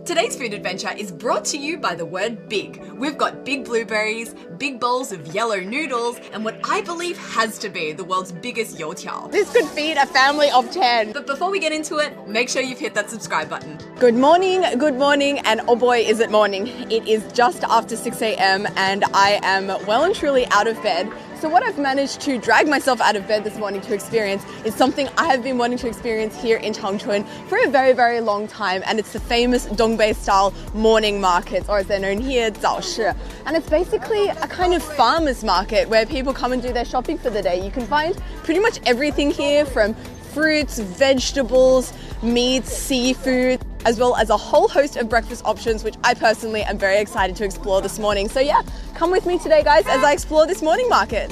Today's food adventure is brought to you by the word big. We've got big blueberries, big bowls of yellow noodles, and what I believe has to be the world's biggest youtiao. This could feed a family of 10. But before we get into it, make sure you've hit that subscribe button. Good morning, and oh boy, is it morning. It is just after 6 a.m. and I am well and truly out of bed. So what I've managed to drag myself out of bed this morning to experience is something I have been wanting to experience here in Changchun for a very, very long time, and it's the famous Dongbei-style morning markets, or as they're known here, 早市. And it's basically a kind of farmer's market where people come and do their shopping for the day. You can find pretty much everything here, from fruits, vegetables, meats, seafood, as well as a whole host of breakfast options, which I personally am very excited to explore this morning. So yeah, come with me today, guys, as I explore this morning market.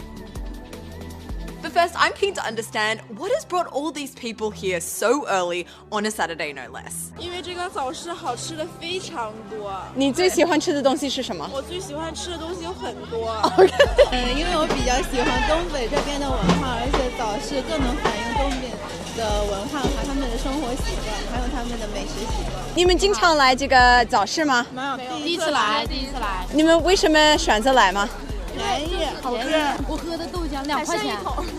But first, I'm keen to understand what has brought all these people here so early on a Saturday, no less. 因为这个早市好吃的非常多。你最喜欢吃的东西是什么？我最喜欢吃的东西有很多。因为我比较喜欢东北这边的文化，而且早市更能反映东北的文化和他们的生活习惯，还有他们的美食习惯。你们经常来这个早市吗？没有，第一次来。你们为什么选择来吗？便宜，好吃。我喝的豆浆2块钱，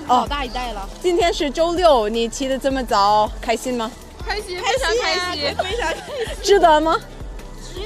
好大一袋了。今天是周六，你起得这么早，开心吗？开心，非常开心，非常开心。值得吗？吃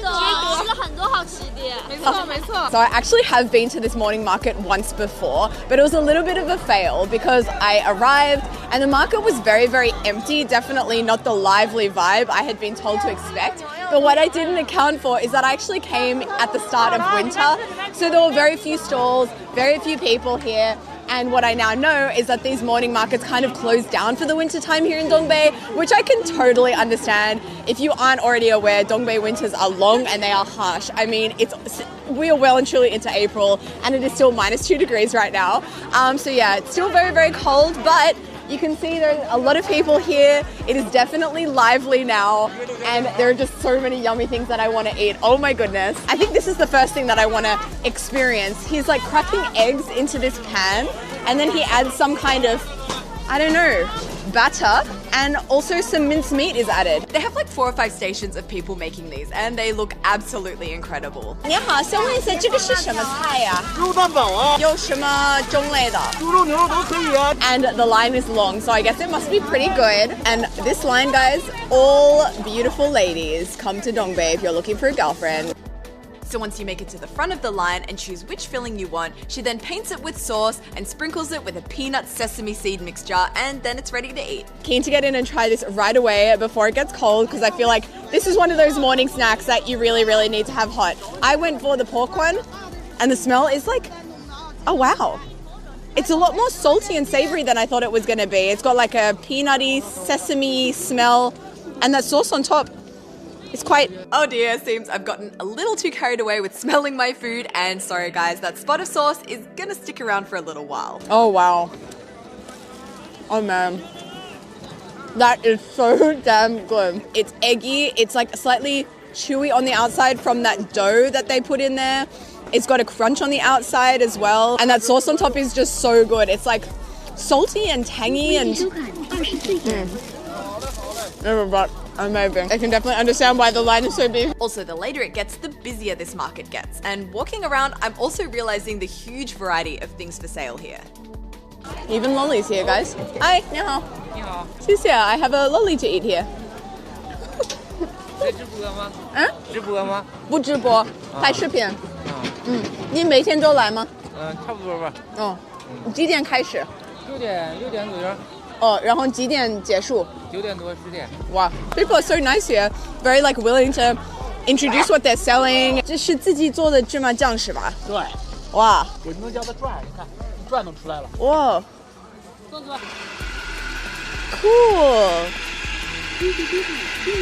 了很多好吃的。没错。So I actually have been to this morning market once before, but it was a little bit of a fail because I arrived and the market was very, very empty, definitely not the lively vibe I had been told to expect. But what I didn't account for is that I actually came at the start of winter, so there were very few stalls, very few people here. And what I now know is that these morning markets kind of close down for the winter time here in Dongbei, which I can totally understand. If you aren't already aware, Dongbei winters are long and they are harsh. I mean, we are well and truly into April and it is still -2 degrees right now. So yeah, it's still very, very cold, but you can see there are a lot of people here. It is definitely lively now, and there are just so many yummy things that I want to eat. Oh my goodness. I think this is the first thing that I want to experience. He's like cracking eggs into this pan, and then he adds some kind of, I don't know, batter, and also some minced meat is added. They have like 4 or 5 stations of people making these, and they look absolutely incredible. 你好，想问一下，这个是什么菜呀？肉蛋堡啊，有什么种类的？猪肉、牛肉都可以啊。 And the line is long, so I guess it must be pretty good. And this line, guys, all beautiful ladies come to Dongbei if you're looking for a girlfriend. So once you make it to the front of the line and choose which filling you want, she then paints it with sauce and sprinkles it with a peanut sesame seed mixture, and then it's ready to eat. Keen to get in and try this right away before it gets cold, because I feel like this is one of those morning snacks that you really, really need to have hot. I went for the pork one, and the smell is like, oh wow. It's a lot more salty and savory than I thought it was going to be. It's got like a peanutty, sesame smell, and that sauce on top. It's quite... Oh dear, seems I've gotten a little too carried away with smelling my food, and sorry guys, that spot of sauce is gonna stick around for a little while. Oh wow. Oh man. That is so damn good. It's eggy, it's like slightly chewy on the outside from that dough that they put in there. It's got a crunch on the outside as well, and that sauce on top is just so good. It's like salty and tangy and... Amazing. I can definitely understand why the line is so big. Also, the later it gets, the busier this market gets. And walking around, I'm also realizing the huge variety of things for sale here. Even lollies here, guys. Hi, 你好. 你好， 谢谢, I have a lolly to eat here. 在直播吗？直播吗？不直播，拍视频。你每天都来吗？差不多吧。哦，几点开始？ 6点左右。哦，然后几点结束9点多10点。 Wow, people are so nice here. Very like willing to introduce what they're selling. 这是自己做的芝麻酱是吧？对，哇，我能叫它转，你看，转都出来了。哇，坐。 cool.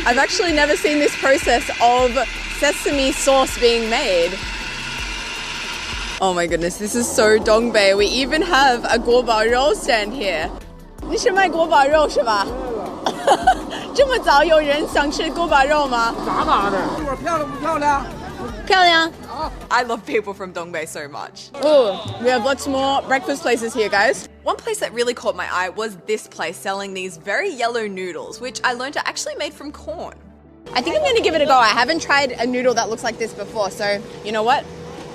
I've actually never seen this process of sesame sauce being made. Oh my goodness, this is so Dongbei. We even have a 锅包肉 stand here. 你是卖锅包肉是吧？这么早有人想吃锅包肉吗？咋的？这会儿漂亮不漂亮？漂亮。I love people from Dongbei so much. Oh, we have lots more breakfast places here, guys. One place that really caught my eye was this place selling these very yellow noodles, which I learned are actually made from corn. I think I'm going to give it a go. I haven't tried a noodle that looks like this before, so you know what?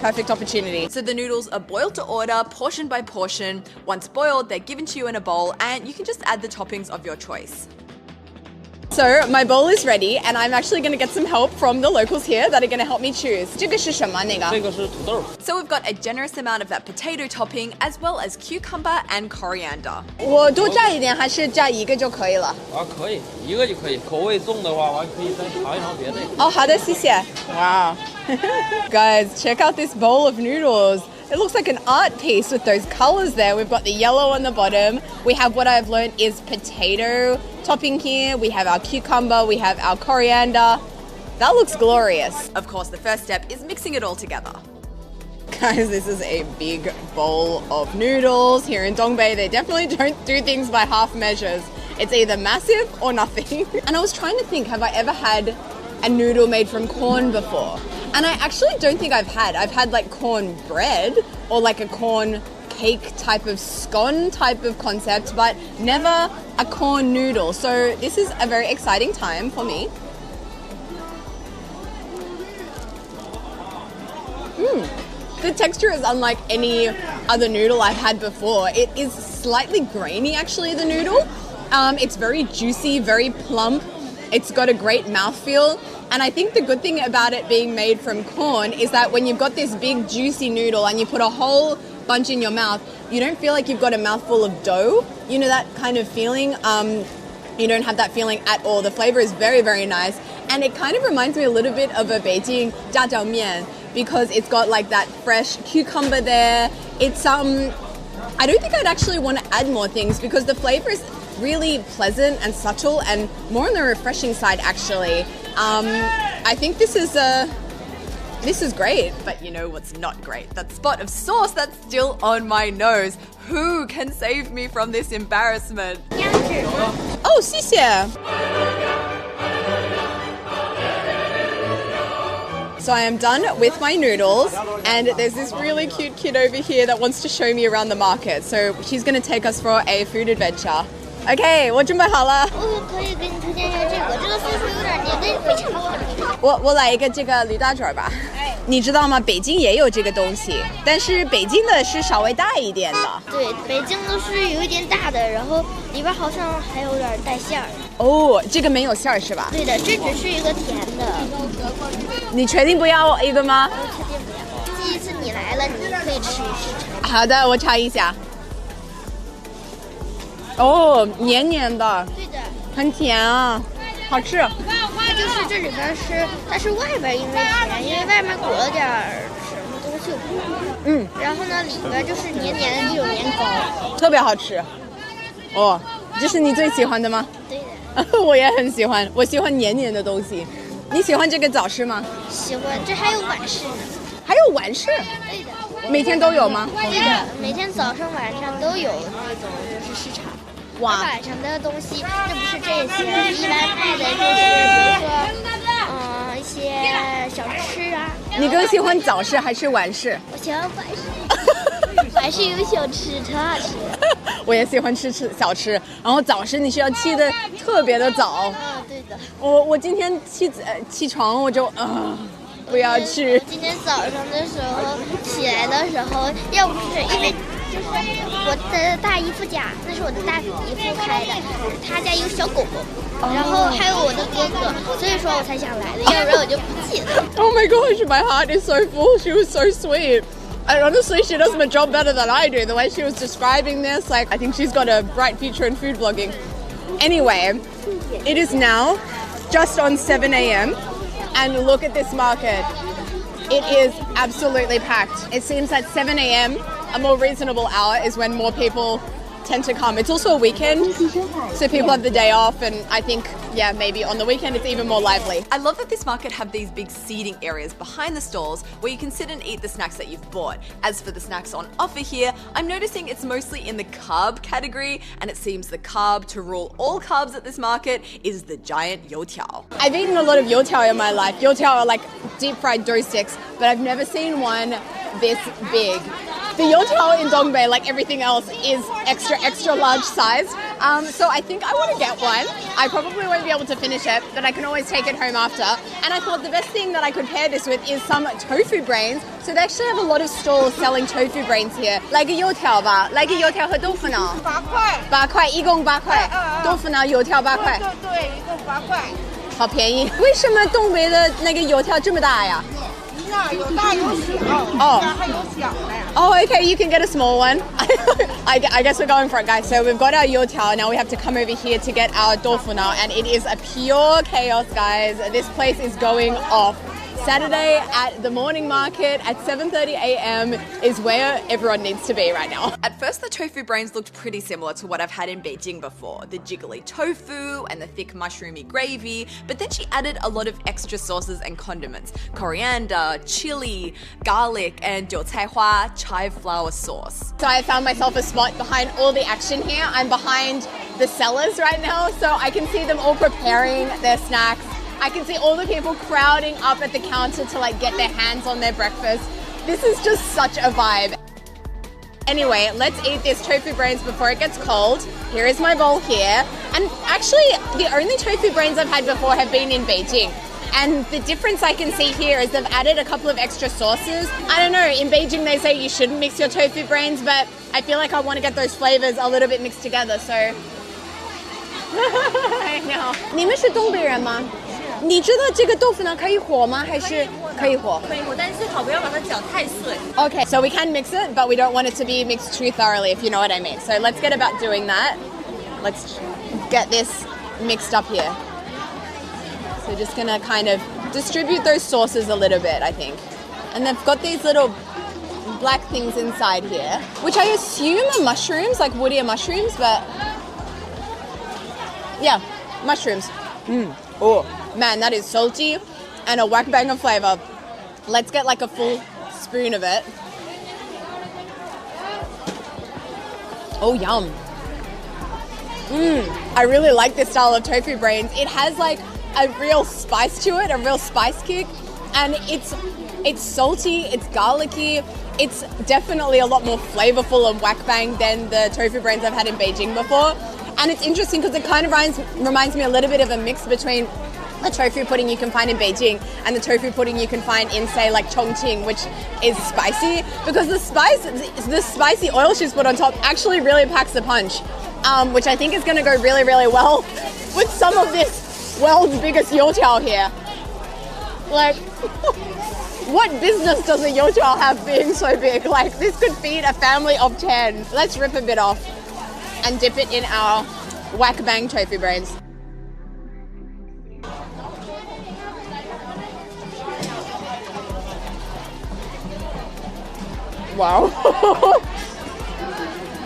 Perfect opportunity. So the noodles are boiled to order, portion by portion. Once boiled, they're given to you in a bowl and you can just add the toppings of your choice. So my bowl is ready and I'm actually going to get some help from the locals here that are going to help me choose. 这个是什么那个？这个是土豆。 So we've got a generous amount of that potato topping as well as cucumber and coriander. 我多加一点还是加一个就可以了？可以，一个就可以。口味重的话，完可以再尝一尝别的。哦，好的，谢谢。Wow. Guys, check out this bowl of noodles. It looks like an art piece with those colors there. We've got the yellow on the bottom. We have what I've learned is potato topping here. We have our cucumber. We have our coriander. That looks glorious. Of course, the first step is mixing it all together. Guys, this is a big bowl of noodles. Here in Dongbei, they definitely don't do things by half measures. It's either massive or nothing. And I was trying to think, have I ever had a noodle made from corn before? And I actually don't think I've had. I've had like corn bread or like a corn cake type of scone type of concept, but never a corn noodle. So this is a very exciting time for me. The texture is unlike any other noodle I've had before. It is slightly grainy actually, the noodle. It's very juicy, very plump. It's got a great mouthfeel. And I think the good thing about it being made from corn is that when you've got this big juicy noodle and you put a whole bunch in your mouth, you don't feel like you've got a mouthful of dough. You know that kind of feeling? You don't have that feeling at all. The flavor is very, very nice. And it kind of reminds me a little bit of a Beijing jiajiaomian because it's got like that fresh cucumber there. It's I don't think I'd actually want to add more things because the flavor is really pleasant and subtle and more on the refreshing side actually. I think this is great. But you know what's not great? That spot of sauce that's still on my nose. Who can save me from this embarrassment? Oh, 谢谢. So I am done with my noodles and there's this really cute kid over here that wants to show me around the market. So she's going to take us for a food adventure. Okay, 我准备好了。我可以给你推荐一下这个酥酥有点黏，但是非常好吃。我来一个这个驴大卷吧。你知道吗？北京也有这个东西，但是北京的是稍微大一点的。对，北京的是有一点大的，然后里边好像还有点带馅儿。哦，这个没有馅儿是吧？对的，这只是一个甜的。你确定不要一个吗？我确定不要。第一次你来了，你可以试一试。好的，我尝一下。哦，黏黏的。对的。很甜啊，好吃。就是这里边是，但是外边因为甜，因为外面裹了点什么东西。然后呢，里边就是黏黏的那种年糕，特别好吃。哦，这是你最喜欢的吗？对的。我也很喜欢，我喜欢黏黏的东西。你喜欢这个早市吗？喜欢，这还有晚市呢。还有晚市？对的。每天都有吗？对的，每天早上晚上都有那种就是市场。哇，晚上的东西，这不是这些，一般卖的就是比如说，一些小吃啊。你更喜欢早市还是晚市？我喜欢晚市，晚市有小吃，特好吃。我也喜欢吃小吃，然后早市你需要起得特别的早。对的。我今天起床我就不要去。今天早上的时候起来的时候，要不是因为。就是我的大姨夫家，那是我的大姨夫开的，他家有小狗狗，然后还有我的哥哥，所以说我才想来的，要不然我就不起了。Oh my gosh, my heart is so full. She was so sweet. And honestly, she does my job better than I do. The way she was describing this, like, I think she's got a bright future in food blogging. Anyway, it is now just on 7 a.m. and look at this market. It is absolutely packed. It seems that 7 a.m. a more reasonable hour is when more people tend to come. It's also a weekend, so people have the day off, and I think, yeah, maybe on the weekend it's even more lively. I love that this market have these big seating areas behind the stalls where you can sit and eat the snacks that you've bought. As for the snacks on offer here, I'm noticing it's mostly in the carb category, and it seems the carb to rule all carbs at this market is the giant youtiao. I've eaten a lot of youtiao in my life. Youtiao are like deep fried dough sticks, but I've never seen one this big. The youtiao in Dongbei, like everything else, is extra large size. So I think I want to get one. I probably won't be able to finish it, but I can always take it home after. And I thought the best thing that I could pair this with is some tofu brains. So they actually have a lot of stalls selling tofu brains here. Like a youtiao吧, like a youtiao 和豆腐脑。8块，一共8块。豆腐脑油条8块。对，一共8块。好便宜。为什么东北的那个油条这么大呀？有大有小，还有小的。Oh, okay, you can get a small one. I guess we're going for it, guys. So we've got our youtiao. Now we have to come over here to get our tofu now, and it is a pure chaos, guys. This place is going off. Saturday at the morning market at 7:30 a.m. is where everyone needs to be right now. At first, the tofu brains looked pretty similar to what I've had in Beijing before, the jiggly tofu and the thick mushroomy gravy, but then she added a lot of extra sauces and condiments: coriander, chili, garlic, and 韭菜花 chive flour sauce. So I found myself a spot behind all the action here. I'm behind the sellers right now, so I can see them all preparing their snacks. I can see all the people crowding up at the counter to like get their hands on their breakfast. This is just such a vibe. Anyway, let's eat this tofu brains before it gets cold. Here is my bowl here. And actually, the only tofu brains I've had before have been in Beijing. And the difference I can see here is they've added a couple of extra sauces. I don't know, in Beijing they say you shouldn't mix your tofu brains, but I feel like I want to get those flavors a little bit mixed together, so... I know. 你们是东北人吗？你知道这个豆腐脑可以和吗？还是可以和？可以和，但是最好不要把它搅太碎。Okay, so we can mix it, but we don't want it to be mixed too thoroughly, if you know what I mean. So let's get about doing that. Let's get this mixed up here. So just gonna kind of distribute those sauces a little bit, I think. And they've got these little black things inside here, which I assume are mushrooms, like woodier mushrooms, but yeah, mushrooms. Oh, man, that is salty and a whack bang of flavor. Let's get like a full spoon of it. Oh, yum. I really like this style of tofu brains. It has like a real spice to it, a real spice kick, and it's salty, it's garlicky. It's definitely a lot more flavorful and whack bang than the tofu brains I've had in Beijing before. And it's interesting because it kind of reminds me a little bit of a mix between the tofu pudding you can find in Beijing and the tofu pudding you can find in, say, like Chongqing, which is spicy, because the spicy oil she's put on top actually really packs the punch, which I think is going to go really, really well with some of this world's biggest youtiao here. Like, what business does a youtiao have being so big? Like, this could feed a family of 10. Let's rip a bit off and dip it in our whack bang tofu brains. Wow.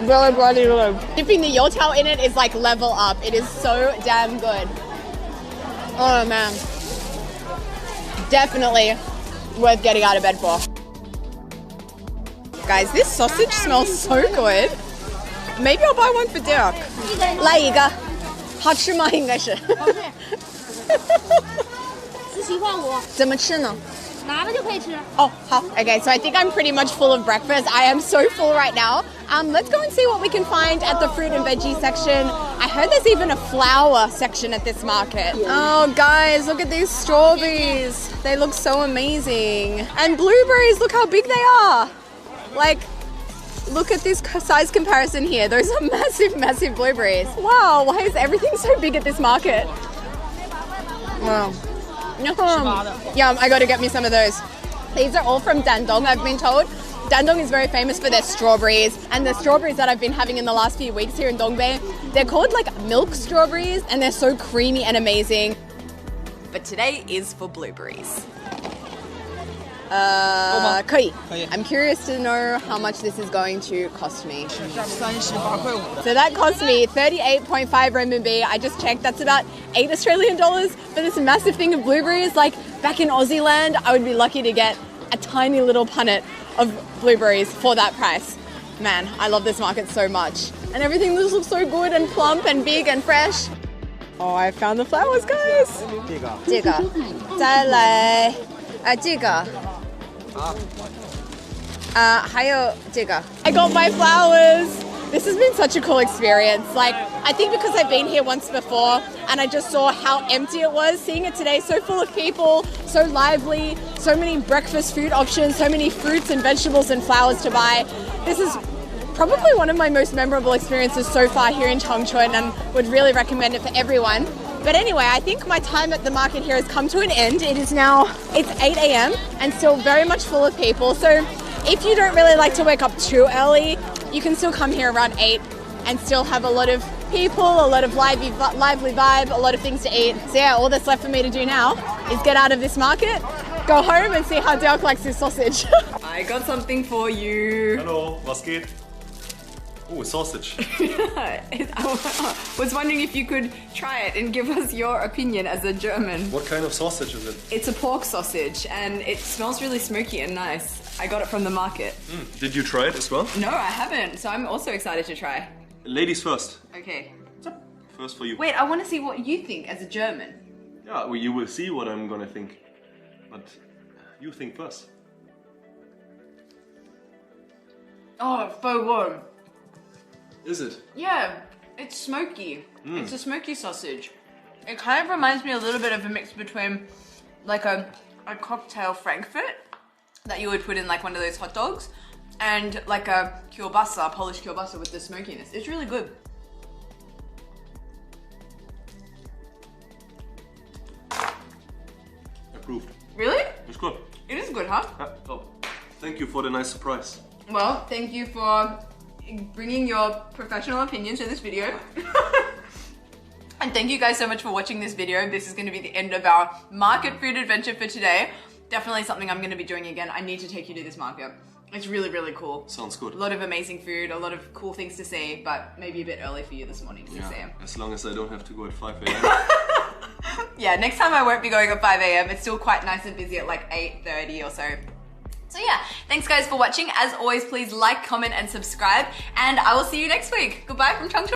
Really bloody good. Dipping the youtiao in it is like level up. It is so damn good. Oh man. Definitely worth getting out of bed for. Guys, this sausage smells so good. Maybe I'll buy one for Derek. 来一个，好吃吗？应该是。好吃。10席换5。怎么吃呢？拿了就可以吃。Oh, okay. So I think I'm pretty much full of breakfast. I am so full right now. Let's go and see what we can find at the fruit and veggie section. I heard there's even a flower section at this market. Oh, guys, look at these strawberries. They look so amazing. And blueberries, look how big they are. Like, look at this size comparison here. Those are massive, massive blueberries. Wow, why is everything so big at this market? Wow. Yum, I gotta get me some of those. These are all from Dandong, I've been told. Dandong is very famous for their strawberries, and the strawberries that I've been having in the last few weeks here in Dongbei, they're called like milk strawberries, and they're so creamy and amazing. But today is for blueberries. 可以. I'm curious to know how much this is going to cost me. So that cost me 38.5 renminbi. I just checked, that's about $8 Australian for this massive thing of blueberries. Like back in Aussie land, I would be lucky to get a tiny little punnet of blueberries for that price. Man, I love this market so much. And everything just looks so good and plump and big and fresh. Oh, I found the flowers, guys. 这个再来这个还有这个 I got my flowers. This has been such a cool experience. Like, I think because I've been here once before and I just saw how empty it was, seeing it today so full of people, so lively, so many breakfast food options, so many fruits and vegetables and flowers to buy. This is probably one of my most memorable experiences so far here in Chongchun, and would really recommend it for everyone. But anyway, I think my time at the market here has come to an end. It's 8 a.m. and still very much full of people. So if you don't really like to wake up too early, you can still come here around 8 and still have a lot of people, a lot of lively vibe, a lot of things to eat. So yeah, all that's left for me to do now is get out of this market, go home and see how Dirk likes his sausage. I got something for you. Hello, was geht? Oh, sausage. I was wondering if you could try it and give us your opinion as a German. What kind of sausage is it? It's a pork sausage and it smells really smoky and nice. I got it from the market. Did you try it as well? No, I haven't, so I'm also excited to try. Ladies first. Okay. First for you. Wait, I want to see what you think as a German. Yeah, well, you will see what I'm gonna think. But you think first. Oh, it's so good. Is it? Yeah, it's smoky. It's a smoky sausage. It kind of reminds me a little bit of a mix between like a cocktail Frankfurt that you would put in like one of those hot dogs and like a kielbasa, Polish kielbasa with the smokiness. It's really good. Approved. Really? It's good. It is good, huh? Yeah. Oh, thank you for the nice surprise. Well, thank you for bringing your professional opinion to this video. And thank you guys so much for watching this video. This is going to be the end of our market food adventure for today. Definitely something I'm going to be doing again. I need to take you to this market. It's really, really cool. Sounds good. A lot of amazing food, a lot of cool things to see, but maybe a bit early for you this morning to see. As long as I don't have to go at 5 a.m. Yeah, next time I won't be going at 5 a.m. It's still quite nice and busy at like 8:30 or so. So yeah, thanks guys for watching. As always, please like, comment, and subscribe, and I will see you next week. Goodbye from Chongchun.